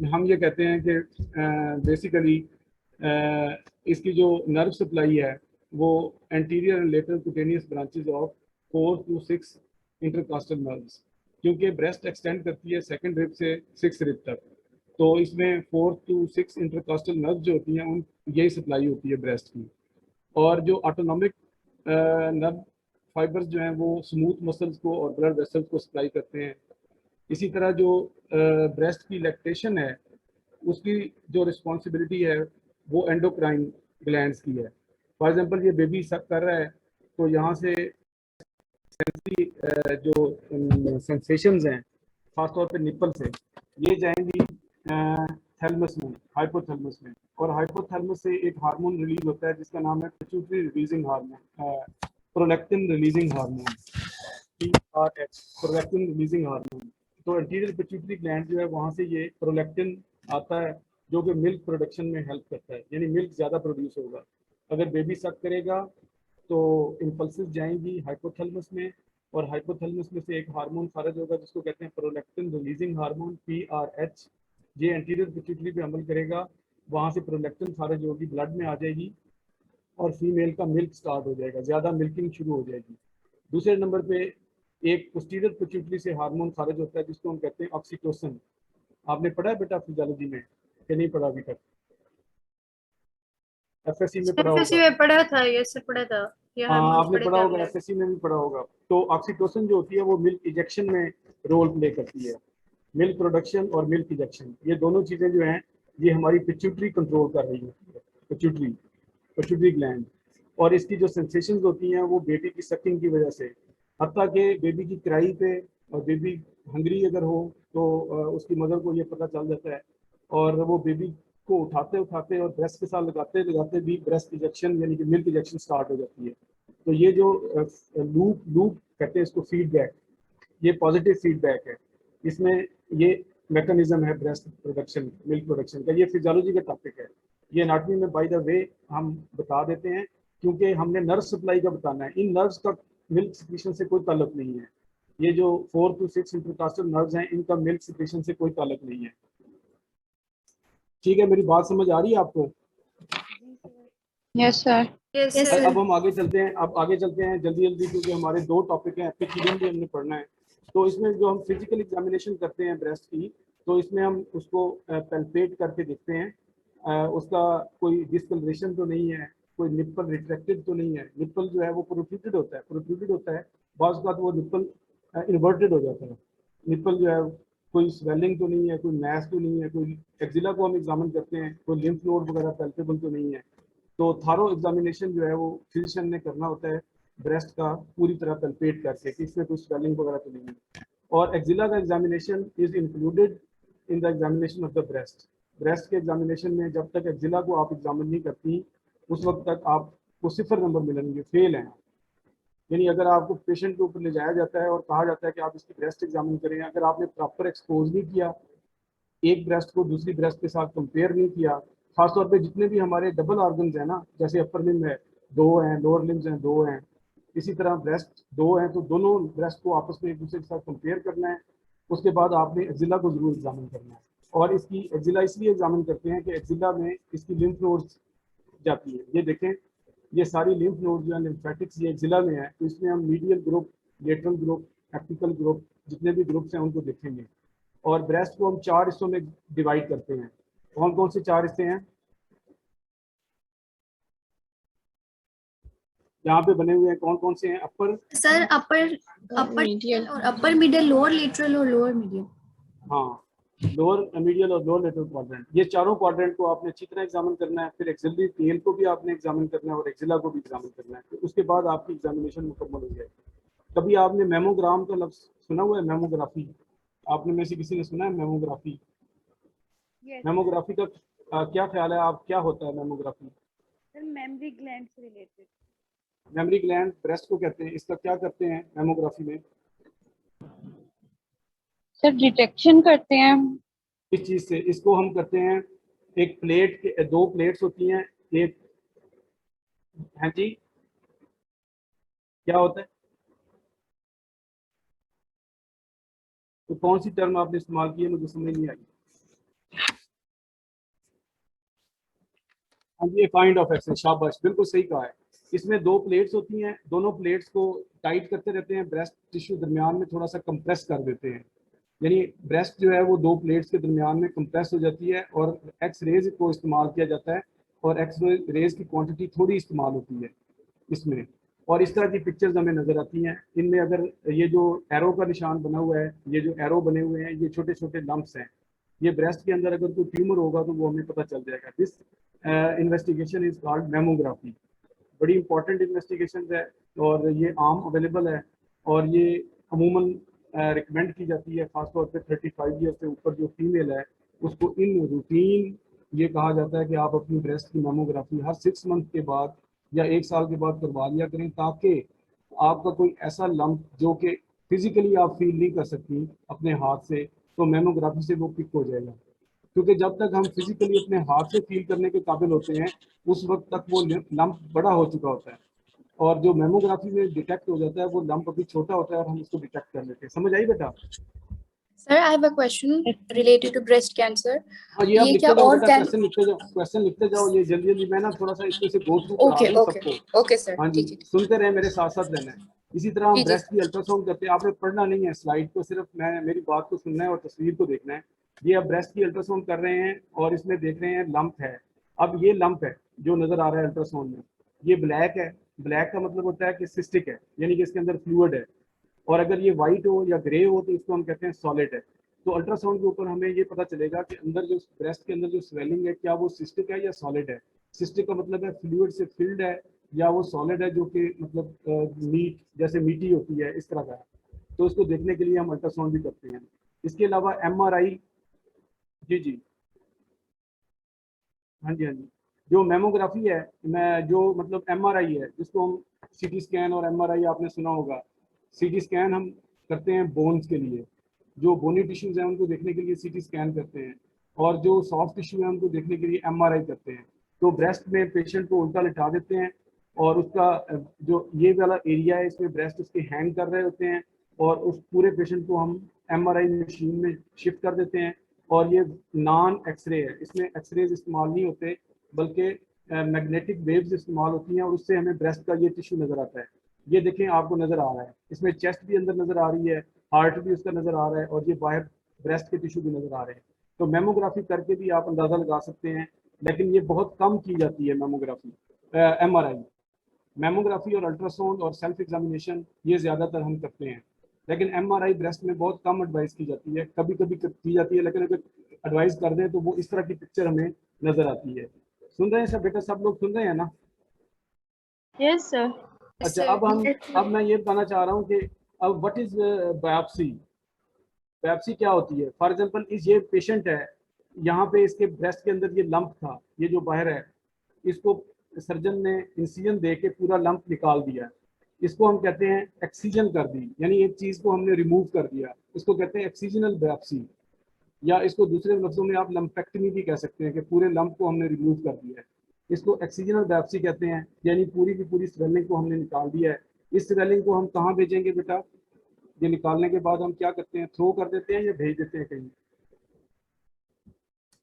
हम ये कहते हैं कि बेसिकली इसकी जो नर्व सप्लाई है वो anterior and lateral cutaneous branches of 4 to 6 intercostal nerves, क्योंकि ब्रेस्ट एक्सटेंड करती है सेकंड रिब से 6 रिब तक, तो इसमें 4 to 6 इंटरकास्टल नर्व जो होती हैं उन यही सप्लाई होती है ब्रेस्ट की। और जो ऑटोनॉमिक नर्व फाइबर्स जो हैं वो स्मूथ मसल्स को और ब्लड वेसल्स को सप्लाई करते हैं। इसी तरह जो ब्रेस्ट की लैक्टेशन है उसकी जो रिस्पॉन्सिबिलिटी है वो एंडोक्राइन ग्लैंड्स की है। फॉर एग्जांपल ये बेबी सक कर रहा है तो यहाँ से जो सेंसेशंस हैं खासतौर पे निपल से ये जाएंगी थैलमस में, हाइपोथैलमस में, और हाइपोथैलमस से एक हार्मोन रिलीज होता है जिसका नाम है pituitary releasing hormone, prolactin releasing hormone, PRH, prolactin releasing hormone. तो एंटीरियर पिट्यूटरी ग्लैंड जो है वहाँ से ये प्रोलैक्टिन आता है जो कि मिल्क प्रोडक्शन में हेल्प करता है, यानी मिल्क ज़्यादा प्रोड्यूस होगा। अगर बेबी सक करेगा तो इम्पल्सेस जाएंगी हाइपोथैलेमस में, और हाइपोथैलेमस में से एक हार्मोन खारिज होगा जिसको कहते हैं प्रोलैक्टिन रिलीजिंग हार्मोन, PRH। ये एंटीरियर पिट्यूटरी पे अमल करेगा, वहाँ से प्रोलैक्टिन खारिज होगी, ब्लड में आ जाएगी और फीमेल का मिल्क स्टार्ट हो जाएगा, ज़्यादा मिल्किंग शुरू हो जाएगी। दूसरे नंबर पे एक पोस्टीरियर पिट्यूटरी से हार्मोन खारिज होता है जिसको हम कहते हैं ऑक्सीटोसिन। आपने पढ़ा है बेटा फिजियोलॉजी में कि नहीं पढ़ा अभी तक? एफएससी में पढ़ा एफएससी होगा। में पढ़ा था, ये सब पढ़ा था, ये हाँ हार्मोन्स आपने पढ़े पढ़ा थे होगा, हमने। एफएससी में भी पढ़ा होगा। तो ऑक्सीटोसिन जो होती है वो मिल्क इजेक्शन में रोल प्ले करती है। मिल्क प्रोडक्शन और मिल्क इजेक्शन, ये दोनों चीज़ें जो हैं ये हमारी पिट्यूटरी कंट्रोल कर रही होती है, पिट्यूटरी पिट्यूटरी ग्लैंड। और इसकी जो सेंसेशंस होती हैं वो बेबी की सकिंग की वजह से, हत्ता कि बेबी की क्राई पे, और बेबी हंग्री अगर हो तो उसकी मदर को ये पता चल जाता है, और वो बेबी को उठाते उठाते और ब्रेस्ट के साथ लगाते लगाते भी ब्रेस्ट इंजेक्शन यानी कि मिल्क इंजेक्शन स्टार्ट हो जाती है। तो ये जो लूप लूप कहते हैं इसको, फीडबैक, ये पॉजिटिव फीडबैक है। इसमें ये मैकेनिज्म है ब्रेस्ट प्रोडक्शन, मिल्क प्रोडक्शन का। ये फिजियोलॉजी का टॉपिक है, ये एनाटॉमी में बाय द वे हम बता देते हैं क्योंकि हमने नर्व सप्लाई का बताना है। इन नर्व्स का मिल्क सिक्रीशन से कोई ताल्लुक नहीं है। ये जो 4 to 6 इंटरकास्टल नर्व्स हैं इनका मिल्क सिक्रीशन से कोई ताल्लुक नहीं है। ठीक है, मेरी बात समझ आ रही है आपको? Yes sir. यस अब सर। हम आगे चलते हैं, अब आगे चलते हैं जल्दी जल्दी क्योंकि हमारे 2 टॉपिक हैं, एपिथेलियम भी हमने पढ़ना है। तो इसमें जो हम फिजिकल एग्जामिनेशन करते हैं ब्रेस्ट की, तो इसमें हम उसको पैल्पेट करके देखते हैं, उसका कोई डिस्कलरेशन तो नहीं है, कोई निप्पल रिट्रैक्टेड तो नहीं है। निप्पल जो है वो प्रोट्रूडेड होता है, प्रोट्रूडेड होता है, बाज़ बात वो निप्पल इन्वर्टेड हो जाता है। निप्पल जो है कोई स्वेलिंग तो नहीं है, कोई मैस तो नहीं है, कोई एक्जिला को हम एग्जामिन करते हैं, कोई लिम्फ नोड वगैरह पैल्पेबल तो नहीं है। तो थारो एग्जामिनेशन जो है वो फिजिशियन ने करना होता है ब्रेस्ट का पूरी तरह पैल्पेट करके कि इसमें कोई स्वेलिंग वगैरह तो नहीं है। और एक्जिला का examination is included in the examination of the breast. Breast के एग्जामिनेशन में जब तक एक्जिला को आप एग्जामिन नहीं करती उस वक्त तक आपको 0 नंबर मिलेंगे, फेल हैं। यानी अगर आपको पेशेंट के ऊपर ले जाया जाता है और कहा जाता है कि आप इसकी ब्रेस्ट एग्जामिन करें, अगर आपने प्रॉपर एक्सपोज नहीं किया, एक ब्रेस्ट को दूसरी ब्रेस्ट के साथ कंपेयर नहीं किया, खासतौर पे जितने भी हमारे डबल ऑर्गन्स हैं ना, जैसे अपर लिम्ब है 2 हैं, लोअर लिम्स हैं 2 हैं, इसी तरह ब्रेस्ट 2 हैं, तो दोनों ब्रेस्ट को आपस में एक दूसरे के साथ कंपेयर करना है। उसके बाद आपने एक्जिला को जरूर एग्जामिन करना है। और इसकी एक्जिला इसलिए एग्जामिन करते हैं कि एक्जिला में इसकी लिम्फ नोड्स जाती है। ये देखें, ये सारी लिम्फ नोड्स जो है लिम्फेटिक्स ये एक्जिला में है, तो इसमें हम medial group, lateral group, apical group, जितने भी ग्रुप्स हैं उनको देखेंगे। और ब्रेस्ट को हम 4 हिस्सों में डिवाइड करते हैं। कौन कौन से 4 हिस्से हैं? यहाँ पे बने हुए हैं, कौन कौन से हैं? अपर, सर अपर, अपर मीडियल और अपर मिडिल, लोअर लेटरल और लोअर मीडियम। हाँ, लोअर मीडियल और लोअर लेटरल क्वाड्रेंट, ये चारों क्वाड्रेंट को आपने अच्छी तरह एग्जामिन करना है। फिर एक्सिलरी टेल को भी आपने एग्जामिन करना है और एक्सिला को भी एग्जामिन करना है, तो उसके बाद आपकी एग्जामिनेशन मुकम्मल हो जाएगी। कभी आपने मेमोग्राम का लफ्ज सुना हुआ है? मेमोग्राफी, आपने में से किसी ने सुना है मेमोग्राफी? मेमोग्राफी का क्या ख्याल है, आप क्या होता है मेमोग्राफी? सर मेमोरी ग्लैंड से रिलेटेड। मेमोरी ग्लैंड ब्रेस्ट को कहते हैं, इसका क्या करते हैं मेमोग्राफी में? सर डिटेक्शन करते हैं। इस चीज से इसको हम करते हैं, एक प्लेट के 2 प्लेट्स होती हैं, एक, हाँ जी, क्या होता है? तो कौन सी टर्म आपने इस्तेमाल की है, मुझे समझ नहीं आई। हाँ, ये काइंड ऑफ एक्सरे, शाबाश, बिल्कुल सही कहा है। इसमें दो प्लेट्स होती हैं, दोनों प्लेट्स को टाइट करते रहते हैं, ब्रेस्ट टिश्यू दरमियान में थोड़ा सा कंप्रेस कर देते हैं, यानी ब्रेस्ट जो है वो दो प्लेट्स के दरमियान में कंप्रेस हो जाती है और एक्स रेज को इस्तेमाल किया जाता है और एक्स रेज की क्वांटिटी थोड़ी इस्तेमाल होती है इसमें। और इस तरह की पिक्चर्स हमें नज़र आती हैं। इनमें अगर ये जो एरो का निशान बना हुआ है, ये जो एरो बने हुए हैं, ये छोटे छोटे लम्प्स हैं। ये ब्रेस्ट के अंदर अगर कोई ट्यूमर होगा तो वो हमें पता चल जाएगा। This investigation is called mammography. बड़ी इंपॉर्टेंट इन्वेस्टिगेशन है और ये आम अवेलेबल है और ये अमूमन रिकमेंड की जाती है, खासतौर पे 35 ईयर से ऊपर जो फीमेल है उसको इन रूटीन ये कहा जाता है कि आप अपनी ब्रेस्ट की मेमोग्राफी हर 6 मंथ के बाद या 1 साल के बाद करवा लिया करें, ताकि आपका कोई ऐसा लम्प जो कि फिजिकली आप फील नहीं कर सकती अपने हाथ से, तो मेमोग्राफी से वो पिक हो जाएगा। क्योंकि जब तक हम फिजिकली अपने हाथ से फील करने के काबिल होते हैं उस वक्त तक वो लम्प बड़ा हो चुका होता है और जो मेमोग्राफी में डिटेक्ट हो जाता है वो लम्प अभी छोटा होता है और हम उसको डिटेक्ट कर लेते हैं। समझ आई बेटा? Sir, I have a question related to breast cancer. हाँ, ये आप ये लिखते क्या जाओ और बेटा, कैन क्वेश्चन लिखते जाओ। ये जल्दी जल्दी मैं ना थोड़ा सा इसमें से गो थ्रू ओके करा दूं ओके सबको। ओके सर, हाँ जी, ठीक है। सुनते रहे, मेरे साथ साथ रहना है। इसी तरह हम जी जी ब्रेस्ट की अल्ट्रासाउंड करते हैं, आपने पढ़ना नहीं है स्लाइड को, सिर्फ मैं मेरी बात को सुनना है और तस्वीर को देखना है। ये अब ब्रेस्ट की अल्ट्रासाउंड कर रहे हैं और इसमें देख रहे हैं लंप है। अब ये लंप है जो नजर आ रहा है अल्ट्रासाउंड में, ये ब्लैक है। ब्लैक का मतलब होता है कि सिस्टिक है, यानी कि इसके अंदर फ्लूइड है। और अगर ये वाइट हो या ग्रे हो तो इसको हम कहते हैं सॉलिड है। तो अल्ट्रासाउंड के ऊपर हमें ये पता चलेगा कि अंदर जो ब्रेस्ट के अंदर जो स्वेलिंग है क्या वो सिस्टिक है या सॉलिड है। सिस्टिक का मतलब है फ्लूइड से फिल्ड है, या वो सॉलिड है जो कि मतलब मीट जैसे मीठी होती है, इस तरह का है। तो इसको देखने के लिए हम अल्ट्रासाउंड भी करते हैं। इसके अलावा MRI, जी जी, हाँ जी हाँ जी, जो मेमोग्राफी है, मैं जो मतलब MRI है जिसको हम CT स्कैन और MRI आपने सुना होगा। CT स्कैन हम करते हैं बोन्स के लिए, जो बोनी टिश्यूज हैं उनको देखने के लिए CT स्कैन करते हैं, और जो सॉफ्ट टिश्यू है उनको देखने के लिए MRI करते हैं। तो ब्रेस्ट में पेशेंट को उल्टा लिटा देते हैं और उसका जो ये वाला एरिया है इसमें ब्रेस्ट उसके हैंग कर रहे होते हैं और उस पूरे पेशेंट को हम MRI मशीन में शिफ्ट कर देते हैं। और ये नॉन एक्सरे है, इसमें एक्सरेज इस्तेमाल नहीं होते बल्कि मैग्नेटिक वेव्स इस्तेमाल होती हैं और उससे हमें ब्रेस्ट का ये टिश्यू नजर आता है। ये देखें, आपको नजर आ रहा है, इसमें चेस्ट भी अंदर नजर आ रही है, हार्ट भी उसका नजर आ रहा है और ये बाहर ब्रेस्ट के टिश्यू भी नजर आ रहे हैं। तो मेमोग्राफी करके भी आप अंदाजा लगा सकते हैं, लेकिन ये बहुत कम की जाती है मेमोग्राफी, MRI। मेमोग्राफी और अल्ट्रासाउंड और सेल्फ एग्जामिनेशन ये ज़्यादातर हम करते हैं, लेकिन MRI ब्रेस्ट में बहुत कम एडवाइस की जाती है, कभी कभी की जाती है, लेकिन अगर एडवाइस कर दें तो वो इस तरह की पिक्चर हमें नजर आती है। सुन रहे हैं सब बेटा, सब लोग सुन रहे हैं ना? Yes sir. अच्छा, अब मैं ये बताना चाह रहा हूँ कि अब व्हाट इज बायोप्सी। बायोप्सी क्या होती है? फॉर एग्जांपल इस ये पेशेंट है, यहाँ पे इसके ब्रेस्ट के अंदर ये लंप था, ये जो बाहर है, इसको सर्जन ने इंसिजन दे के पूरा लंप निकाल दिया। इसको हम कहते हैं एक्सीजन कर दी, यानी एक चीज को हमने रिमूव कर दिया, इसको कहते हैं एक्सीजनल बायोप्सी। या इसको दूसरे लफ्जों में आप लंपेक्टमी भी कह सकते हैं कि पूरे लंप को हमने रिमूव कर दिया है। इसको एक्सीजनल बायोप्सी कहते हैं, यानी पूरी की पूरी स्वेलिंग को हमने निकाल दिया है। इस स्वेलिंग को हम कहाँ भेजेंगे बेटा? ये निकालने के बाद हम क्या करते हैं, थ्रो कर देते हैं या भेज देते हैं कहीं?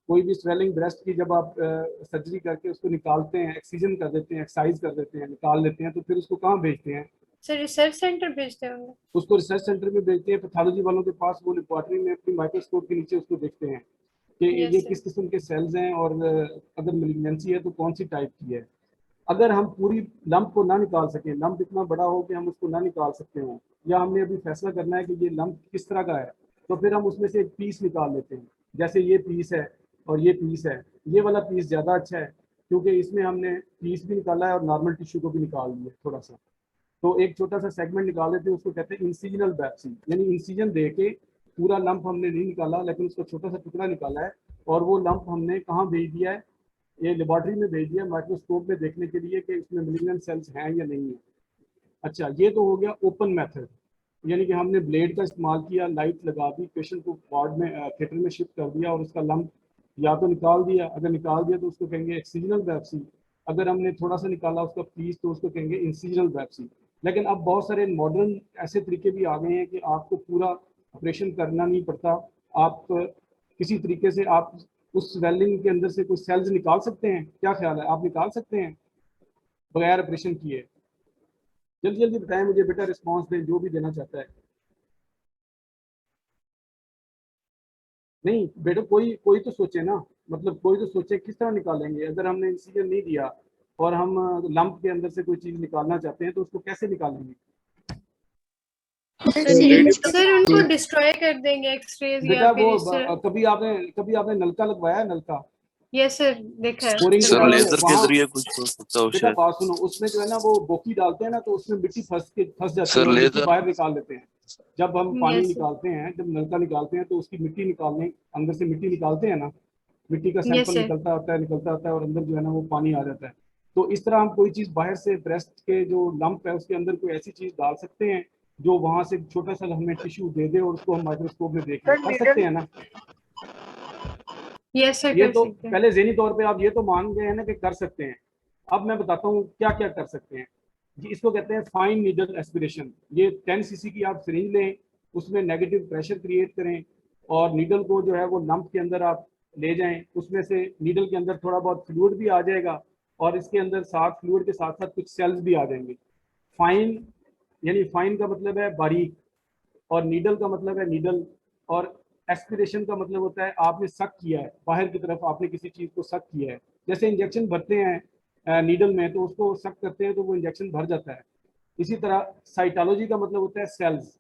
कोई भी स्वेलिंग ब्रेस्ट की जब आप सर्जरी करके उसको निकालते हैं, एक्सीजन कर देते हैं, एक्साइज कर देते हैं, निकाल लेते हैं, तो फिर उसको कहाँ भेजते हैं? सर रिसर्च सेंटर भेजते होंगे। उसको रिसर्च सेंटर में भेजते हैं, पैथोलॉजी वालों के पास, वो लेबोरेटरी में अपनी माइक्रोस्कोप के नीचे उसको देखते हैं कि ये किस किस्म के सेल्स हैं और अगर मेलिग्नेंसी है तो कौन सी टाइप की है। अगर हम पूरी लंप को ना निकाल सकें, लंप इतना बड़ा हो कि हम उसको ना निकाल सकते हो, या हमने अभी फैसला करना है कि ये लंप किस तरह का है, तो फिर हम उसमें से एक पीस निकाल लेते हैं। जैसे ये पीस है और ये पीस है, ये वाला पीस ज़्यादा अच्छा है क्योंकि इसमें हमने पीस भी निकाला है और नॉर्मल टिश्यू को भी निकाल लिया थोड़ा सा। तो एक छोटा सा सेगमेंट निकाल देते हैं, उसको कहते हैं इंसिजनल बायोप्सी, यानी इंसिजन दे के पूरा लंप हमने नहीं निकाला लेकिन उसका छोटा सा टुकड़ा निकाला है और वो लंप हमने कहाँ भेज दिया है? ये लेबोरेटरी में भेज दिया माइक्रोस्कोप में देखने के लिए कि इसमें मेलिग्नेंट सेल्स हैं या नहीं है। अच्छा, ये तो हो गया ओपन मेथड, यानी कि हमने ब्लेड का इस्तेमाल किया, लाइट लगा दी, पेशेंट को वार्ड में थिएटर में शिफ्ट कर दिया और उसका लंप या तो निकाल दिया। अगर निकाल दिया तो उसको कहेंगे एक्सीजनल बायोप्सी। अगर हमने थोड़ा सा निकाला उसका पीस तो उसको कहेंगे इंसिजनल बायोप्सी। लेकिन अब बहुत सारे मॉडर्न ऐसे तरीके भी आ गए हैं कि आपको पूरा ऑपरेशन करना नहीं पड़ता, आप किसी तरीके से आप उस स्वेलिंग के अंदर से कोई सेल्स निकाल सकते हैं? क्या ख्याल है, आप निकाल सकते हैं बगैर ऑपरेशन किए? जल्दी जल्दी बताएं मुझे बेटा, रिस्पॉन्स दें जो भी देना चाहता है। नहीं बेटा, कोई कोई तो सोचे ना, मतलब कोई तो सोचे किस तरह निकालेंगे। अगर हमने इंसिजन नहीं दिया और हम लंप के अंदर से कोई चीज निकालना चाहते हैं तो उसको कैसे निकालेंगे? सर उनको डिस्ट्रॉय कर देंगे एक्सरेज बेटा या वो फिर इस तरह। कभी आपने नलका लगवाया है? नलका यस सर, देखा है। बोरिंग सर लगाते हो लेजर के वहाँ? जरिए कुछ हो सकता है बेटा शायद। बात सुनो, उसमें जो है ना वो बोकी डालते हैं ना, तो उसमें मिट्टी फंस जाती है सर और मिट्टी लेजर बाहर निकाल लेते हैं। जब हम पानी यस निकालते हैं, जब नलका निकालते हैं तो उसकी मिट्टी निकालने, अंदर से मिट्टी निकालते हैं ना, मिट्टी का यस सैंपल सर। निकलता आता है और अंदर जो है ना वो पानी आ जाता है। तो इस तरह हम कोई चीज बाहर से ब्रेस्ट के जो लंप है उसके अंदर कोई ऐसी चीज डाल सकते हैं जो वहां से छोटा सा हमें टिश्यू दे दे और उसको हम माइक्रोस्कोप में देख लें, कर सकते हैं ना? यस सर, ये कर तो सकते हैं। पहले ज़हनी तौर पे आप ये तो मान गए हैं ना कि कर सकते हैं। अब मैं बताता हूँ क्या क्या कर सकते हैं। इसको कहते हैं फाइन नीडल एस्पिरेशन। ये 10 सीसी की आप सिरिंज लें, उसमें नेगेटिव प्रेशर क्रिएट करें और नीडल को जो है वो लंप के अंदर आप ले जाएं। उसमें से नीडल के अंदर थोड़ा बहुत फ्लूइड भी आ जाएगा और इसके अंदर साथ फ्लूइड के साथ साथ कुछ सेल्स भी आ जाएंगे। फाइन यानी फाइन का मतलब है बारीक, और नीडल का मतलब है नीडल, और एस्पिरेशन का मतलब होता है आपने सक किया है बाहर की तरफ, आपने किसी चीज को सक किया है। जैसे इंजेक्शन भरते हैं नीडल में, तो उसको सक करते हैं तो वो इंजेक्शन भर जाता है। इसी तरह साइटोलॉजी का मतलब होता है सेल्स।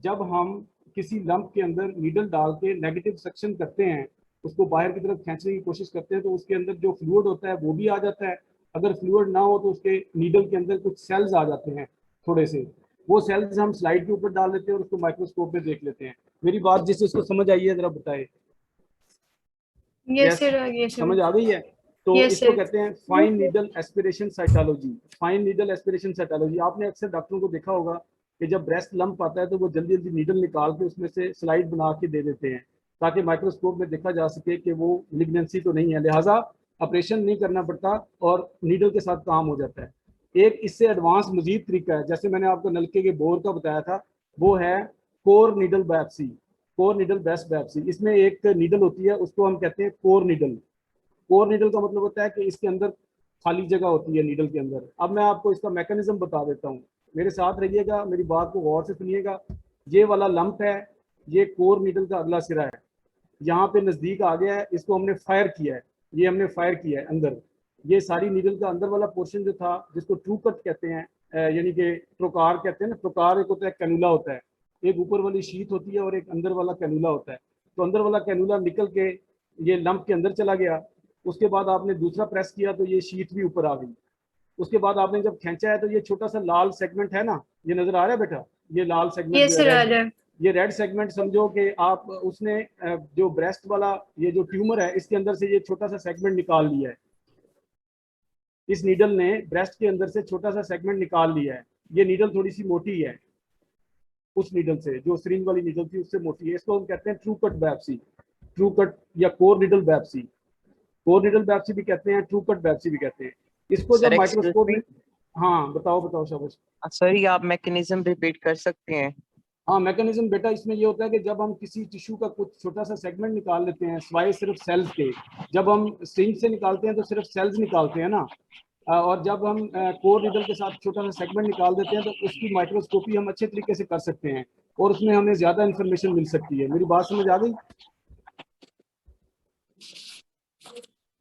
जब हम किसी लंप के अंदर नीडल डाल के नेगेटिव सक्शन करते हैं, उसको बाहर की तरफ खींचने की कोशिश करते हैं, तो उसके अंदर जो फ्लूइड होता है वो भी आ जाता है। अगर फ्लूइड ना हो तो उसके नीडल के अंदर कुछ सेल्स आ जाते हैं थोड़े से, वो सेल्स हम स्लाइड के ऊपर डाल लेते हैं और उसको माइक्रोस्कोप में देख लेते हैं। मेरी बात जिससे उसको समझ आई है जरा बताए। यस यस, सर, यस समझ सर। आ गई है? तो यस इसको सर। कहते हैं fine needle aspiration cytology. Fine needle aspiration cytology आपने अक्सर डॉक्टरों को देखा होगा कि जब ब्रेस्ट लंप आता है तो वो जल्दी जल्दी नीडल निकाल के उसमें से स्लाइड बना के दे देते हैं ताकि माइक्रोस्कोप में देखा जा सके कि वो लिग्नेंसी तो नहीं है, लिहाजा ऑपरेशन नहीं करना पड़ता और नीडल के साथ काम हो जाता है। एक इससे एडवांस मजीद तरीका है, जैसे मैंने आपको नलके के बोर का बताया था, वो है core needle biopsy. Core needle best biopsy, इसमें एक नीडल होती है उसको हम कहते हैं कोर नीडल। कोर नीडल का मतलब होता है कि इसके अंदर खाली जगह होती है नीडल के अंदर। अब मैं आपको इसका मैकेनिज्म बता देता हूँ, मेरे साथ रहिएगा, मेरी बात को गौर से सुनिएगा। ये वाला लंप है, ये कोर नीडल का अगला सिरा है, यहाँ पे नजदीक आ गया है, इसको हमने फायर किया है, ये हमने फायर किया है अंदर। ये सारी नीडल का अंदर वाला पोर्शन जो था जिसको ट्रू कट कहते हैं, यानी कि ट्रोकार कहते हैं ना, ट्रोकार एक होता है, कैनुला होता है, एक ऊपर वाली शीट होती है और एक अंदर वाला कैनुला होता है। तो अंदर वाला कैनुला निकल के ये लंप के अंदर चला गया, उसके बाद आपने दूसरा प्रेस किया तो ये शीट भी ऊपर आ गई। उसके बाद आपने जब खींचा है तो ये छोटा सा लाल सेगमेंट है ना, ये नजर आ रहा है बेटा, ये लाल सेगमेंट यस जो है सर, आ रेड, रहा है। ये रेड सेगमेंट समझो कि आप उसने जो ब्रेस्ट वाला ये जो ट्यूमर है इसके अंदर से ये छोटा सा सेगमेंट निकाल लिया है। इस नीडल ने ब्रेस्ट के अंदर से छोटा सा सेगमेंट निकाल लिया है। ये नीडल थोड़ी सी मोटी है, उस नीडल से जो सिरिंज वाली नीडल थी उससे मोटी है। इसको हम कहते हैं true cut biopsy, true cut या core needle biopsy. Core needle biopsy भी कहते हैं, ट्रू कट बायोप्सी भी कहते हैं। इसको जब सर एक्सक्यूज माइक्रोस्कोप मी। में, हाँ बताओ बताओ शाबाश। सर ये आप मैकेनिज्म रिपीट कर सकते हैं? हाँ मैकेनिज्म बेटा इसमें ये होता है कि जब हम किसी टिश्यू का कुछ छोटा सा सेगमेंट निकाल लेते हैं सिवाय सिर्फ सेल्स के, जब हम सिरिंज से निकालते हैं तो सिर्फ सेल्स निकालते हैं ना, और जब हम कोर नीडल के साथ छोटा सा सेगमेंट निकाल देते हैं तो उसकी माइक्रोस्कोपी हम अच्छे तरीके से कर सकते हैं और उसमें हमें ज्यादा इंफॉर्मेशन मिल सकती है। मेरी बात समझ आ गई?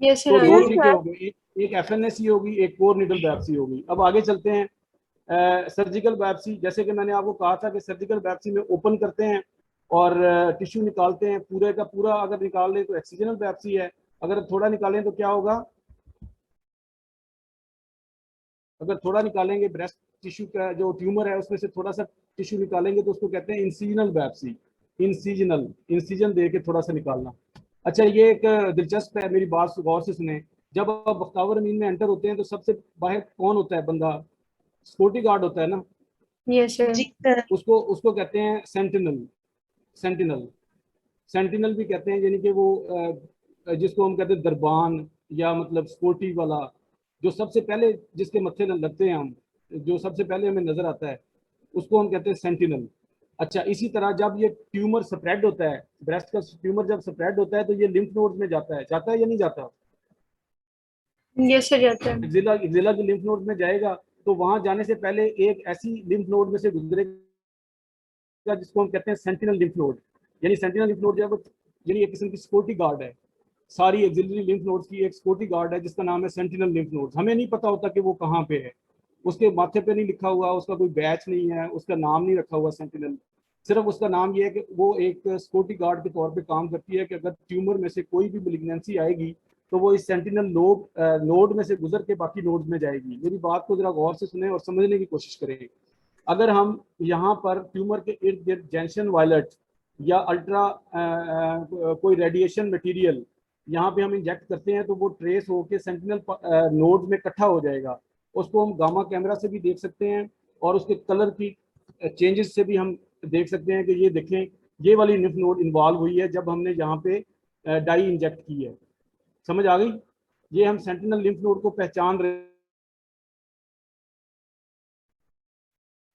यस तो सर, आ दो रहा है। तरीके हो गए, एक एफएनएसी होगी, एक कोर नीडल बायोप्सी होगी। अब आगे चलते हैं सर्जिकल बायोप्सी। जैसे कि मैंने आपको कहा था कि सर्जिकल बायोप्सी में ओपन करते हैं और टिश्यू निकालते हैं, पूरे का पूरा अगर निकाल लें तो एक्सीजनल बायोप्सी है, अगर थोड़ा निकालें तो क्या होगा? अगर थोड़ा निकालेंगे ब्रेस्ट टिश्यू का जो ट्यूमर है उसमें से थोड़ा सा टिश्यू निकालेंगे तो उसको कहते हैं इंसिजनल बायोप्सी। इंसिजनल, इंसिजन दे के थोड़ा सा निकालना। अच्छा ये एक दिलचस्प है, मेरी बात गौर से सुने। जब आप बख्तावर अमीन में एंटर होते हैं तो सबसे बाहर कौन होता है बंदा? सिक्योरिटी गार्ड होता है ना, यस सर। उसको उसको कहते हैं सेंटिनल। सेंटिनल, सेंटिनल भी कहते हैं, यानी कि वो जिसको हम कहते हैं दरबान, या मतलब सिक्योरिटी वाला, जो सबसे पहले जिसके मत्थे लगते हैं हम, जो सबसे पहले हमें नजर आता है उसको हम कहते हैं सेंटिनल। अच्छा, इसी तरह जब ये ट्यूमर स्प्रेड होता है, ब्रेस्ट का ट्यूमर जब स्प्रेड होता है तो ये लिम्फ नोड्स में जाता है या नहीं जाता? यस सर, जाता है। एक्सिला के लिम्फ नोड में जाएगा, तो वहां जाने से पहले एक ऐसी लिम्फ नोड में से गुजरेगा जिसको हम कहते हैं सेंटिनल लिम्फ नोड। यानी सेंटिनल लिम्फ नोड जो है वो यानी एक किस्म की सिक्योरिटी गार्ड है। सारी एक्सिलरी लिम्फ नोड्स की एक सिक्योरिटी गार्ड है जिसका नाम है सेंटिनल लिम्फ नोड्स। हमें नहीं पता होता कि वो कहाँ पे है, उसके माथे पे नहीं लिखा हुआ, उसका कोई बैच नहीं है, उसका नाम नहीं रखा हुआ सेंटिनल। सिर्फ उसका नाम ये है कि वो एक सिक्योरिटी गार्ड के तौर पे काम करती है कि अगर ट्यूमर में से कोई भी मेलिग्नेंसी आएगी तो वो इस सेंटिनल नोड में से गुजर के बाकी नोड्स में जाएगी। मेरी बात को जरा गौर से सुने और समझने की कोशिश करें। अगर हम यहाँ पर ट्यूमर के इर्द गिर्द जैंशन वायलेट या अल्ट्रा कोई रेडिएशन मटेरियल यहाँ पे हम इंजेक्ट करते हैं तो वो ट्रेस होकर सेंटिनल नोड में इकट्ठा हो जाएगा। उसको हम गामा कैमरा से भी देख सकते हैं और उसके कलर की चेंजेस से भी हम देख सकते हैं कि ये देखें, ये वाली लिम्फ नोड इन्वॉल्व हुई है जब हमने यहाँ पे डाई इंजेक्ट की है। समझ आ गई? ये हम सेंटिनल लिम्फ नोड को पहचान रहे।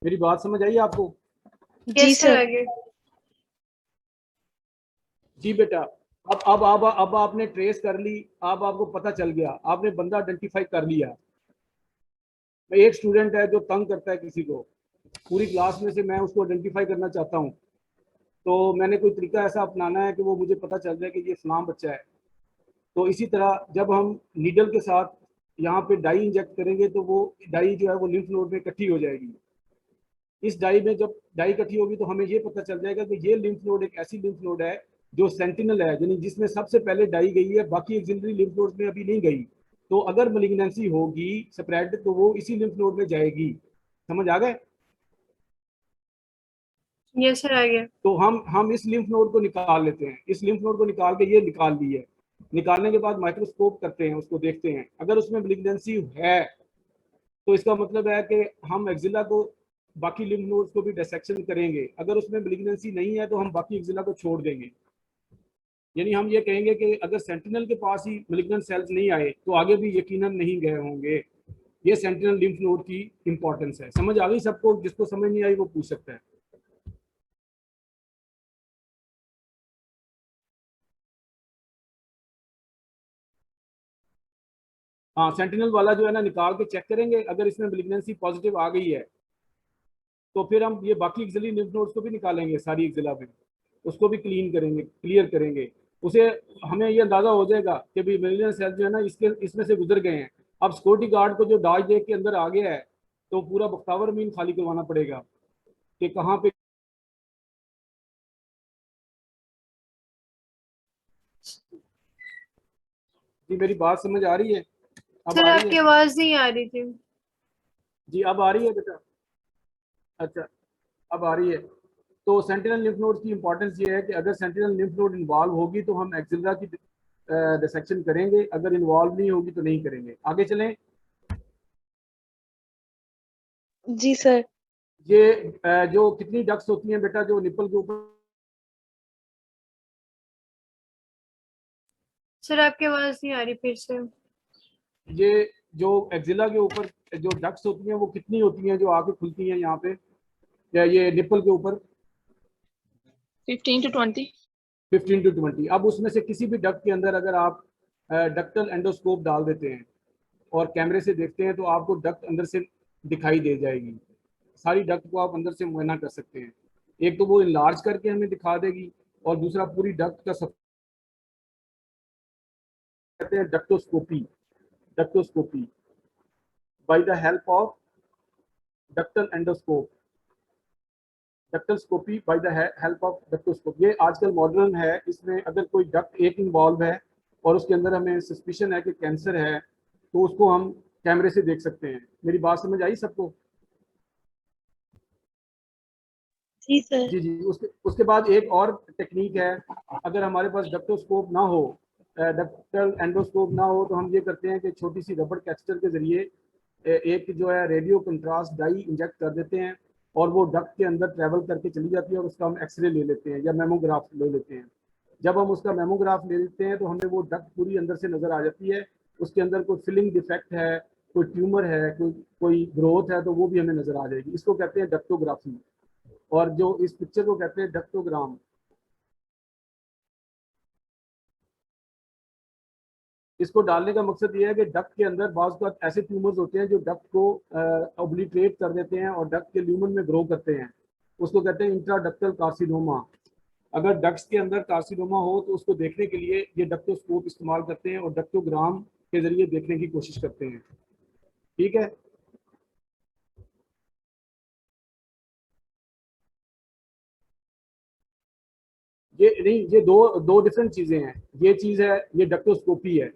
मेरी बात समझ आई आपको? जी सर, आगे। जी बेटा, अब आपने ट्रेस कर ली, अब आपको पता चल गया, आपने बंदा आइडेंटिफाई कर लिया। एक स्टूडेंट है जो तंग करता है किसी को, पूरी क्लास में से मैं उसको आइडेंटिफाई करना चाहता हूँ, तो मैंने कोई तरीका ऐसा अपनाना है कि वो मुझे पता चल जाए कि ये फलां बच्चा है। तो इसी तरह जब हम नीडल के साथ यहाँ पे डाई इंजेक्ट करेंगे तो वो डाई जो है वो लिम्फ नोड में इकट्ठी हो जाएगी। इस डाई में जब डाई इकट्ठी होगी तो हमें ये पता चल जाएगा कि ये लिम्फ नोड एक ऐसी लिम्फ नोड है जो सेंटिनल है, यानी जिसमें सबसे पहले डाई गई है, बाकी एक्सिलरी लिम्फ नोड में अभी नहीं गई। तो अगर मेलिग्नेंसी होगी स्प्रेड तो वो इसी लिम्फ नोड में जाएगी। समझ आ गए? यस सर, आगे। तो हम इस लिम्फ नोड को निकाल लेते हैं। इस लिम्फ नोड को निकाल के ये निकाल ली है। निकालने के बाद माइक्रोस्कोप करते हैं, उसको देखते हैं। अगर उसमें मेलिग्नेंसी है तो इसका मतलब है कि हम एक्सिला को बाकी लिम्फ नोड्स को भी डिसेक्शन करेंगे। अगर उसमें मेलिग्नेंसी नहीं है तो हम बाकी एक्सिला को छोड़ देंगे। यानी हम ये कहेंगे कि अगर सेंटिनल के पास ही मेलिग्नेंट सेल्स नहीं आए तो आगे भी यकीनन नहीं गए होंगे। ये सेंटिनल लिम्फ नोड की इंपॉर्टेंस है। समझ आ गई सबको? जिसको समझ नहीं आई वो पूछ सकता है। हाँ, सेंटिनल वाला जो है ना निकाल के चेक करेंगे। अगर इसमें मेलिग्नेंसी पॉजिटिव आ गई है तो फिर हम ये बाकी एक्सिलरी लिम्फ नोड्स को भी निकालेंगे, सारी एक्सिला में उसको भी क्लियर करेंगे। उसे हमें ये अंदाजा हो जाएगा कि भाई मेलिग्नेंट सेल जो है ना इसमें से गुजर गए हैं। अब सिक्योरिटी गार्ड को जो डाई देख के अंदर आ गया है तो पूरा बख्तावर मीन खाली करवाना पड़ेगा कि कहाँ पे। जी मेरी बात समझ आ रही है? अब सर आ रही आपकी है? आवाज नहीं आ रही थी। जी अब आ रही है बेटा? अच्छा, अब आ रही है। तो सेंटिनल लिम्फ नोड की इंपॉर्टेंस ये है कि अगर सेंटिनल लिम्फ नोड इन्वॉल्व होगी तो हम एक्सिला की डिसेक्शन करेंगे, अगर इन्वॉल्व नहीं होगी तो नहीं करेंगे। आगे चलें। जी सर। ये जो कितनी डक्स होती हैं बेटा जो निपल के ऊपर? सर आपकी आवाज नहीं आ रही फिर से। ये जो एक्सिला के ऊपर जो डक्स होती हैं वो कितनी होती हैं जो आके खुलती हैं यहाँ पे या ये निपल के ऊपर? 15 to 20। 15 to 20। अब उसमें से किसी भी डक्ट के अंदर अगर आप डक्टल एंडोस्कोप डाल देते हैं और कैमरे से देखते हैं तो आपको डक्ट अंदर से दिखाई दे जाएगी। सारी डक्ट को आप अंदर से मुआयना कर सकते हैं। एक तो वो इनलार्ज करके हमें दिखा देगी और दूसरा पूरी डक्ट का सब कहते हैं ductoscopy. Ductoscopy by the help of ductal endoscope. Ductoscopy by the help of ductoscope ये आजकल मॉडर्न है। इसमें अगर कोई डक्ट एक इन्वॉल्व है और उसके अंदर हमें सस्पिशन है कि कैंसर है तो उसको हम कैमरे से देख सकते हैं। मेरी बात समझ आई सबको? जी सर। जी जी। उसके बाद एक और टेक्निक है। अगर हमारे पास डक्टोस्कोप ना हो, डक्टल एंडोस्कोप ना हो, तो हम ये करते हैं कि छोटी सी रबड़ कैथेटर के जरिए एक जो है रेडियो कंट्रास्ट डाई इंजेक्ट कर देते हैं और वो डक्ट के अंदर ट्रेवल करके चली जाती है और उसका हम एक्सरे ले लेते हैं या मेमोग्राफ ले लेते हैं। जब हम उसका मेमोग्राफ ले लेते हैं तो हमें वो डक्ट पूरी अंदर से नजर आ जाती है। उसके अंदर कोई फिलिंग डिफेक्ट है, कोई ट्यूमर है, कोई ग्रोथ है तो वो भी हमें नजर आ जाएगी। इसको कहते हैं डक्टोग्राफी। और जो इस पिक्चर को कहते हैं डक्टोग्राम। इसको डालने का मकसद ये है कि डक्ट के अंदर बाज़ औक़ात ऐसे ट्यूमर्स होते हैं जो डक्ट को ओब्लिटरेट कर देते हैं और डक्ट के ल्यूमन में ग्रो करते हैं, उसको कहते हैं इंट्राडक्टल कार्सिनोमा। अगर डक्ट्स के अंदर कार्सिनोमा हो तो उसको देखने के लिए ये डक्टोस्कोप इस्तेमाल करते हैं और डक्टोग्राम के जरिए देखने की कोशिश करते हैं। ठीक है, ये नहीं, ये दो डिफरेंट चीजें हैं। ये चीज है, ये डक्टोस्कोपी है,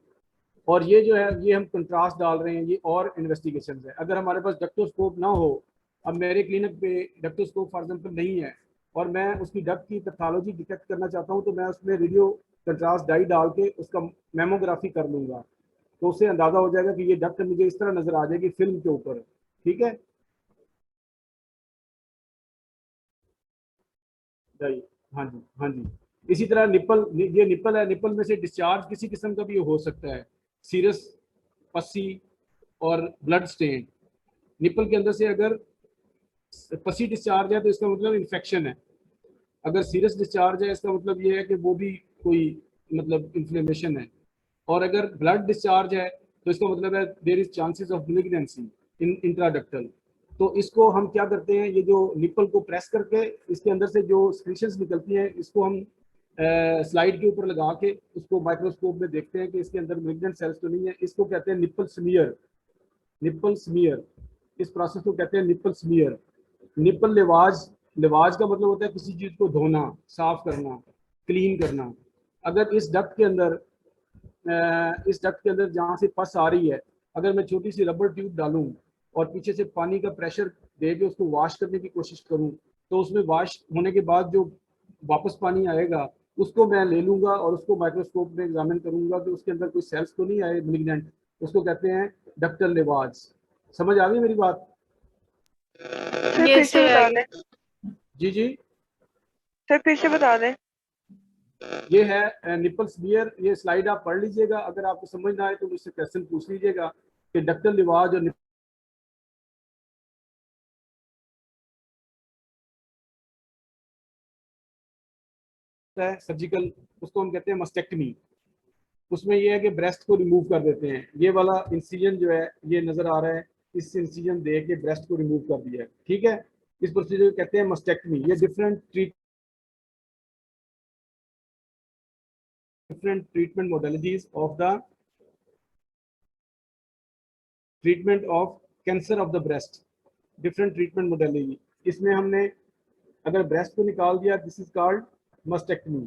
और ये जो है ये हम कंट्रास्ट डाल रहे हैं, ये और इन्वेस्टिगेशन है। अगर हमारे पास डक्टोस्कोप ना हो, अब मेरे क्लिनिक पे डक्टोस्कोप फॉर एग्जांपल नहीं है और मैं उसकी डक्ट की पैथोलॉजी डिटेक्ट करना चाहता हूँ, तो मैं उसमें रेडियो कंट्रास्ट डाई डाल के उसका मेमोग्राफी कर लूंगा, तो उससे अंदाजा हो जाएगा कि ये डक्ट मुझे इस तरह नजर आ जाएगी फिल्म के ऊपर। ठीक है, हाँ जी, हाँ जी। इसी तरह निप्पल, ये निप्पल है, निप्पल में से डिस्चार्ज किसी किस्म का भी हो सकता है, सीरस, पसी और ब्लड स्टेन। निप्पल के अंदर से अगर पसी डिस्चार्ज है तो इसका मतलब इन्फेक्शन है, अगर सीरस डिस्चार्ज है इसका मतलब ये है कि वो भी कोई मतलब इन्फ्लेमेशन है, और अगर ब्लड डिस्चार्ज है तो इसका मतलब है there is chances of malignancy in intraductal. तो इसको हम क्या करते हैं, ये जो निप्पल को प्रेस करके इसके अंदर से जो स्क्रीशंस निकलती हैं, इसको हम स्लाइड के ऊपर लगा के उसको माइक्रोस्कोप में देखते हैं कि इसके अंदर मेलिग्नेंट सेल्स तो नहीं है। इसको कहते हैं निप्पल स्मीयर, निप्पल स्मीयर। इस प्रोसेस को कहते हैं निप्पल स्मीयर। निप्पल लिवाज, लिवाज का मतलब होता है किसी चीज को धोना, साफ करना, क्लीन करना। अगर इस डक्ट के अंदर जहाँ से पस आ रही है, अगर मैं छोटी सी रबर ट्यूब डालूं और पीछे से पानी का प्रेशर दे के उसको वॉश करने की कोशिश करूं, तो उसमें वॉश होने के बाद जो वापस पानी आएगा उसको मैं ले लूंगा और उसको माइक्रोस्कोप में एग्जामिन करूंगा कि उसके अंदर कोई सेल्स तो नहीं आए मैलिग्नेंट, उसको कहते हैं डक्टल लिवाज। समझ आ गई मेरी बात? सर फिर Yes, से sir, बता I- दें। जी जी, सर फिर से बता दें। ये है निप्पल स्मीयर। ये स्लाइड आप पढ़ लीजिएगा, अगर आपको समझ ना आए तो मुझसे क्वेश्चन पूछ लीजिएगा कि डक्टल लिवाज और सर्जिकल, उसको हम कहते हैं मस्टेक्टमी। उसमें ये है कि ब्रेस्ट को रिमूव कर देते हैं। ये वाला इंसिजन जो है ये नजर आ रहा है, इस इंसिजन दे के ब्रेस्ट को रिमूव कर दिया है। ठीक है, इस प्रोसीजर को कहते हैं मस्टेक्टमी। ये different treatment modalities of the treatment of cancer of the breast, different treatment modality. इसमें हमने अगर ब्रेस्ट को निकाल दिया, दिस इज कॉल्ड मस्टेक्टमी।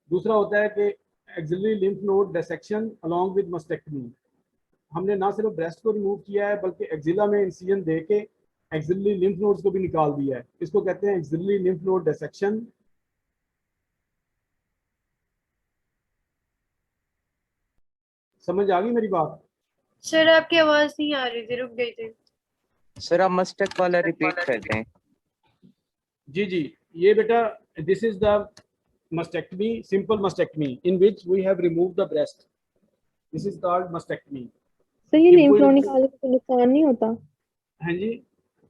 दूसरा होता है कि axillary lymph node dissection along with mastectomy. हमने ना सिर्फ ब्रेस्ट को रिमूव किया है बल्कि एक्सिला में इंसिजन दे के एक्सिलरी लिम्फ नोड्स को भी निकाल दिया है। इसको कहते हैं एक्सिलरी लिम्फ नोड डिसेक्शन। समझ आ गई मेरी बात? सर आपकी आवाज नहीं आ रही थी, रुक गई थी। सर आप मस्टक वाला रिपीट कर दें। जी जी, ये बेटा this is the mastectomy, simple mastectomy in which we have removed the breast. This is called mastectomy. Sir ये If lymph we node will- निकालने से कोई नुकसान नहीं होता? हाँ जी,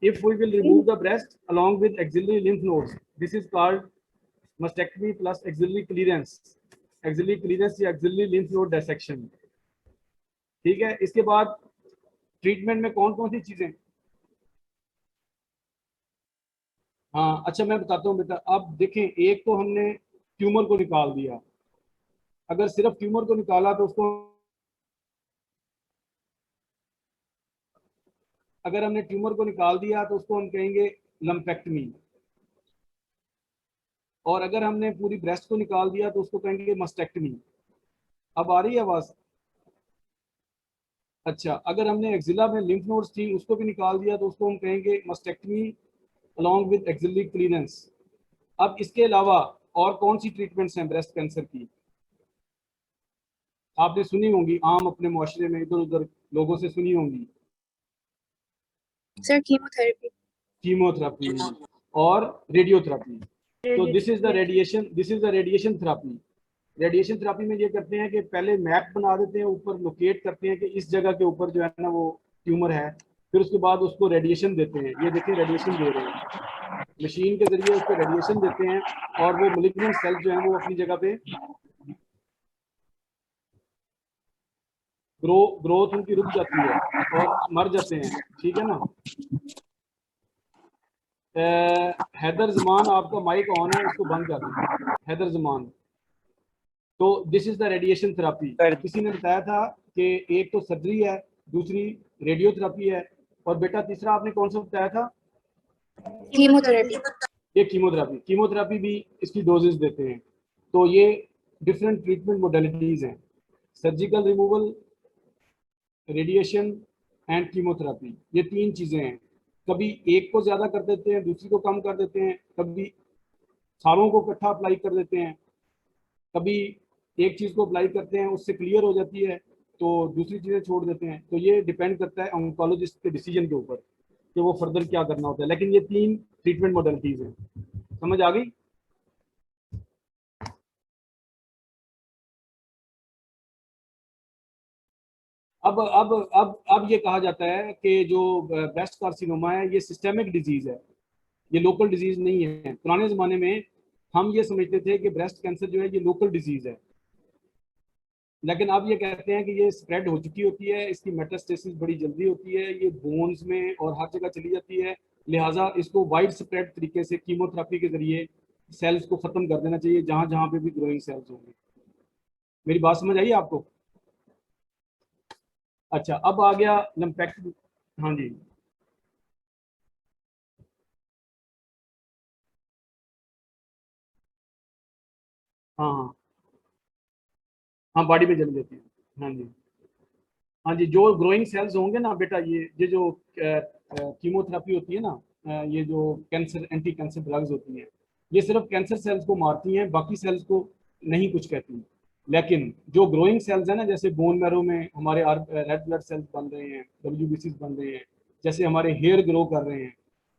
if we will remove the breast along with axillary lymph nodes, this is called mastectomy plus axillary clearance. Axillary clearance या axillary lymph node dissection. ठीक है, इसके बाद ट्रीटमेंट में कौन कौन सी चीजें? हाँ अच्छा, मैं बताता हूँ बेटा। अब देखें, एक तो हमने ट्यूमर को निकाल दिया। अगर सिर्फ ट्यूमर को निकाला तो उसको, अगर हमने ट्यूमर को निकाल दिया तो उसको हम कहेंगे लम्पेक्टमी, और अगर हमने पूरी ब्रेस्ट को निकाल दिया तो उसको कहेंगे मस्टेक्टमी। अब आ रही है आवाज? अच्छा, अगर हमने एक्सिला में लिम्फ नोड्स थी उसको भी निकाल दिया तो उसको हम कहेंगे मस्टेक्टमी अलोंग विद एक्सिलरी क्लीयरेंस। अब इसके अलावा और कौन सी ट्रीटमेंट्स हैं ब्रेस्ट कैंसर की? आपने सुनी होंगी, आम अपने मुआशरे में इधर उधर लोगों से सुनी होंगी। Sir, chemotherapy. कीमोथेरेपी और रेडियोथेरेपी। तो this is the radiation, this is the radiation therapy. Radiation therapy में ये करते हैं कि पहले मैप बना देते हैं, ऊपर लोकेट करते हैं कि इस जगह के ऊपर जो है ना वो ट्यूमर है, फिर उसके बाद उसको रेडिएशन देते हैं। ये देखिए रेडिएशन दे रहे हैं, मशीन के जरिए उसको रेडिएशन देते हैं और वो मलिग्नेंट सेल जो है वो अपनी जगह पे ग्रोथ उनकी रुक जाती है और मर जाते हैं, ठीक है ना। हैदर जमान, आपका माइक ऑन है, इसको बंद कर दें, हैदर जमान। तो this is the radiation therapy. किसी ने बताया था कि एक तो सर्जरी है, दूसरी रेडियोथेरापी है, और बेटा तीसरा आपने कौन सा बताया था? Chemotherapy. ये कीमोथेरापी भी इसकी डोजेस देते हैं। तो ये डिफरेंट ट्रीटमेंट मोडेलिटीज हैं, surgical removal, radiation and chemotherapy, ये तीन चीजें हैं। कभी एक को ज्यादा कर देते हैं, दूसरी को कम कर देते हैं, कभी सारों को इकट्ठा अप्लाई कर देते हैं, कभी एक चीज को अप्लाई करते हैं उससे क्लियर हो जाती है तो दूसरी चीजें छोड़ देते हैं। तो ये डिपेंड करता है ऑन्कोलॉजिस्ट के डिसीजन के ऊपर कि वो फर्दर क्या करना होता है। लेकिन ये तीन ट्रीटमेंट मोडेलिटीज हैं, समझ आ गई? अब ये कहा जाता है कि जो ब्रेस्ट कार्सिनोमा है ये सिस्टेमिक डिजीज है, ये लोकल डिजीज नहीं है। पुराने जमाने में हम ये समझते थे कि ब्रेस्ट कैंसर जो है ये लोकल डिजीज है, लेकिन अब ये कहते हैं कि ये स्प्रेड हो चुकी होती है, इसकी मेटास्टेसिस बड़ी जल्दी होती है, ये बोन्स में और हर जगह चली जाती है, लिहाजा इसको वाइड स्प्रेड तरीके से कीमोथेरेपी के जरिए सेल्स को खत्म कर देना चाहिए जहां जहां पे भी ग्रोइंग सेल्स होंगे। मेरी बात समझ आई आपको? अच्छा, अब आ गया लम्पेक्टमी। हाँ जी, हाँ हाँ हाँ, बॉडी में जल जाती है। हाँ जी, हाँ जी, जो ग्रोइंग सेल्स होंगे ना बेटा, ये जो कीमोथेरेपी होती है ना, ये जो कैंसर एंटी कैंसर ड्रग्स होती हैं, ये सिर्फ कैंसर सेल्स को मारती हैं, बाकी सेल्स को नहीं कुछ कहती। लेकिन जो ग्रोइंग सेल्स है ना, जैसे बोन मैरो में हमारे रेड ब्लड सेल्स बन रहे हैं, WBCs बन रहे हैं, जैसे हमारे हेयर ग्रो कर रहे हैं,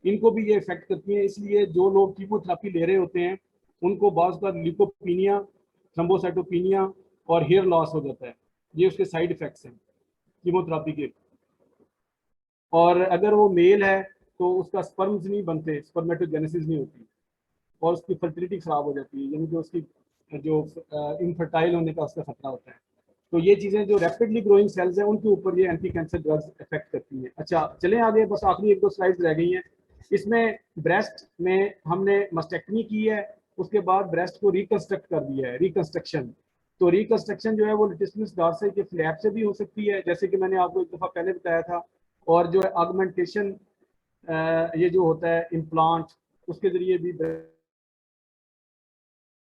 इनको भी ये इफेक्ट करती हैं। इसलिए जो लोग कीमोथेरेपी ले रहे होते हैं उनको बाज़ बार ल्यूकोपीनिया, थ्रोम्बोसाइटोपिनिया और हेयर लॉस हो जाता है। ये उसके साइड इफेक्ट्स हैं कीमोथेरेपी के। और अगर वो मेल है तो उसका स्पर्म्स नहीं बनते, स्पर्मेटोजेनेसिस नहीं होती और उसकी फर्टिलिटी खराब हो जाती है, यानी कि उसकी जो इनफर्टाइल होने का उसका खतरा होता है। तो ये चीज़ें जो रैपिडली ग्रोइंग सेल्स हैं उनके ऊपर ये एंटी कैंसर ड्रग्स इफेक्ट करती हैं। अच्छा चलें आगे, बस आखिरी एक दो स्लाइड्स रह गई हैं। इसमें ब्रेस्ट में हमने मस्टेक्टमी की है, उसके बाद ब्रेस्ट को रिकंस्ट्रक्ट कर दिया है, रिकंस्ट्रक्शन। तो रिकंस्ट्रक्शन जो है वो लिटिस्मस डॉर्सी के फ्लैप से भी हो सकती है, जैसे कि मैंने आपको एक दफ़ा पहले बताया था। और जो है ऑगमेंटेशन, ये जो होता है इम्प्लांट, उसके जरिए भी।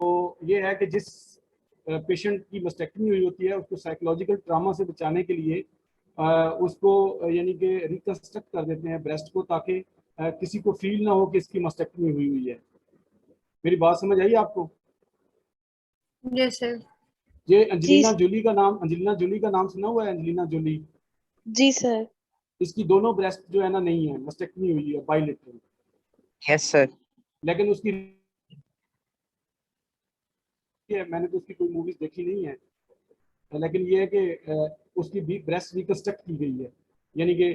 तो ये है कि जिस पेशेंट की मस्टेक्टमी हुई होती है उसको साइकोलॉजिकल ट्रामा से बचाने के लिए उसको यानी कि रिकंस्ट्रक्ट कर देते हैं ब्रेस्ट को, ताकि किसी को फील ना हो कि इसकी मस्टेक्टमी हुई हुई है। मेरी बात समझ आई आपको? Yes sir. ये अंजेलिना जोली का नाम सुना हुआ है? अंजेलिना जोली, जी सर। इसकी दोनों ब्रेस्ट जो है ना नहीं है, मस्टेक्टमी हुई है बाइलेटरल। Yes sir. लेकिन उसकी, मैंने तो उसकी कोई मूवीज देखी नहीं है, लेकिन ये है कि उसकी भी ब्रेस्ट रिकंस्ट्रक्ट की गई है, यानी कि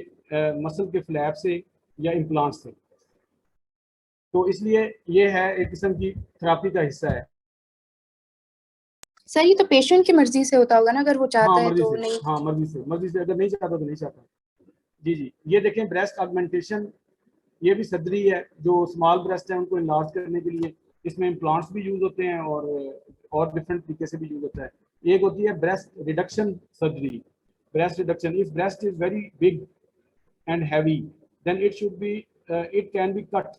मसल के फ्लैप से या इम्प्लांट से। तो इसलिए ये है एक किस्म की थेरापी का हिस्सा है। सर ये तो पेशेंट की मर्जी से होता होगा ना, अगर वो चाहता हाँ है मर्जी तो से, नहीं। हाँ मर्जी से, अगर नहीं चाहता तो नहीं चाहता। जी जी, ये देखें ब्रेस्ट ऑगमेंटेशन, ये भी सर्जरी है। जो स्मॉल ब्रेस्ट है उनको इनलार्ज करने के लिए इसमें इम्प्लांट्स भी यूज होते हैं और डिफरेंट तरीके से भी यूज होता है। एक होती है breast reduction surgery. Breast reduction, if breast is very big and heavy then it should be, it can be cut.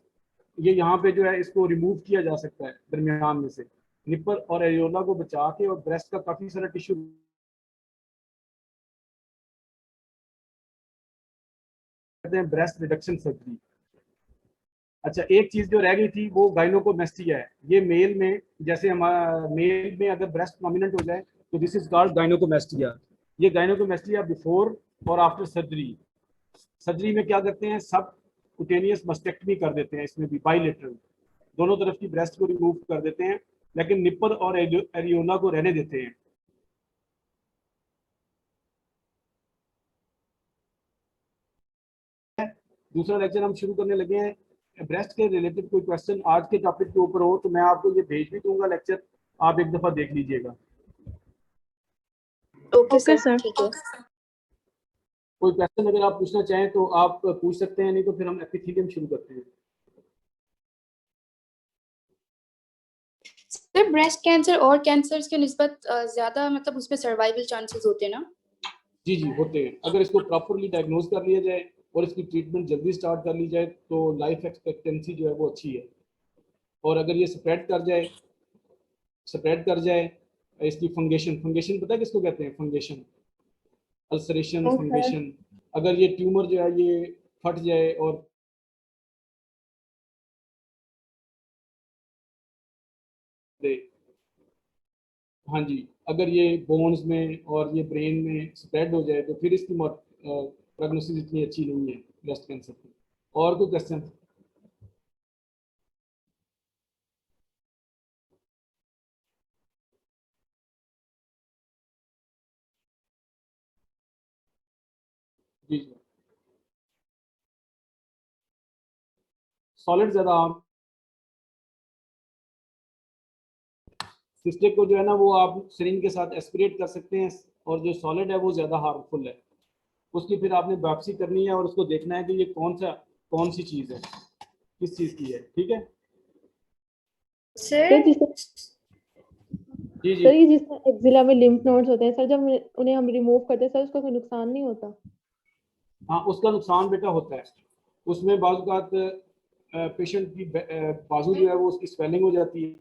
ये यहाँ पे जो है इसको रिमूव किया जा सकता है दरमियान में से, निप्पल और एरियोला को बचा के, और ब्रेस्ट का काफी सारा टिश्यू कहते हैं ब्रेस्ट रिडक्शन सर्जरी। अच्छा, एक चीज जो रह गई थी वो गाइनोकोमेस्टिया है। ये मेल में, जैसे हमारा मेल में अगर ब्रेस्ट प्रोमिनेंट हो जाए तो दिस इज कॉल्ड गाइनोकोमेस्टिया। ये गाइनोकोमेस्टिया बिफोर और आफ्टर सर्जरी। सर्जरी में क्या करते हैं, सब कुटेनियस मस्टेक्टमी कर देते हैं, इसमें भी बाइलेटरल दोनों तरफ की ब्रेस्ट को रिमूव कर देते हैं, लेकिन निप्पल और एरियोला को रहने देते हैं। दूसरा लेक्चर हम शुरू करने लगे हैं ब्रेस्ट के रिलेटेड कोई क्वेश्चन आज के टॉपिक के ऊपर हो तो मैं आपको ये भेज भी दूंगा लेक्चर, आप एक दफा देख लीजिएगा। Okay, sir. sir. ठीक है। कोई क्वेश्चन अगर आप पूछना चाहें तो आप पूछ सकते हैं, नहीं तो फिर हम एपिथेलियम शुरू करते हैं। सर ब्रेस्ट कैंसर और कैंसर्स के निस्बत ज्यादा मतलब उसमें सर्वाइवल चांसेस होते हैं ना? जी जी होते हैं, अगर इसको प्रॉपरली डायग्नोज कर लिया जाए और इसकी ट्रीटमेंट जल्दी स्टार्ट कर ली जाए तो लाइफ एक्सपेक्टेंसी जो है वो अच्छी है। और अगर ये स्प्रेड कर जाए इसकी फंगेशन पता है किसको कहते हैं? फंगेशन, अल्सरेशन, Okay. फंगेशन। अगर ये ट्यूमर जो है ये फट जाए और हाँ जी, अगर ये बोन्स में और ये ब्रेन में स्प्रेड हो जाए तो फिर इसकी प्रोग्नोसिस इतनी अच्छी नहीं है ब्रेस्ट कैंसर की। और कोई क्वेश्चन? जी जी, सॉलिड ज्यादा आम, सिस्टिक को जो है ना वो आप सिरिंज के साथ एस्पिरेट कर सकते हैं, और जो सॉलिड है वो ज्यादा हार्मफुल है। उसकी फिर आपने बायोप्सी करनी है और उसको देखना है कि ये कौन सी चीज है, किस चीज की है। ठीक है सर सर जिसमें जी जी। सर ये जिसमें एक्जिला में लिम्फ नोड्स होते हैं सर, जब उन्हें हम रिमूव करते हैं सर उसका कोई नुकसान नहीं होता? हाँ उसका नुकसान बेटा होता है, उसमें बाज़ पेशेंट की बाजू जो है वो उसकी स्वेलिंग हो जाती है,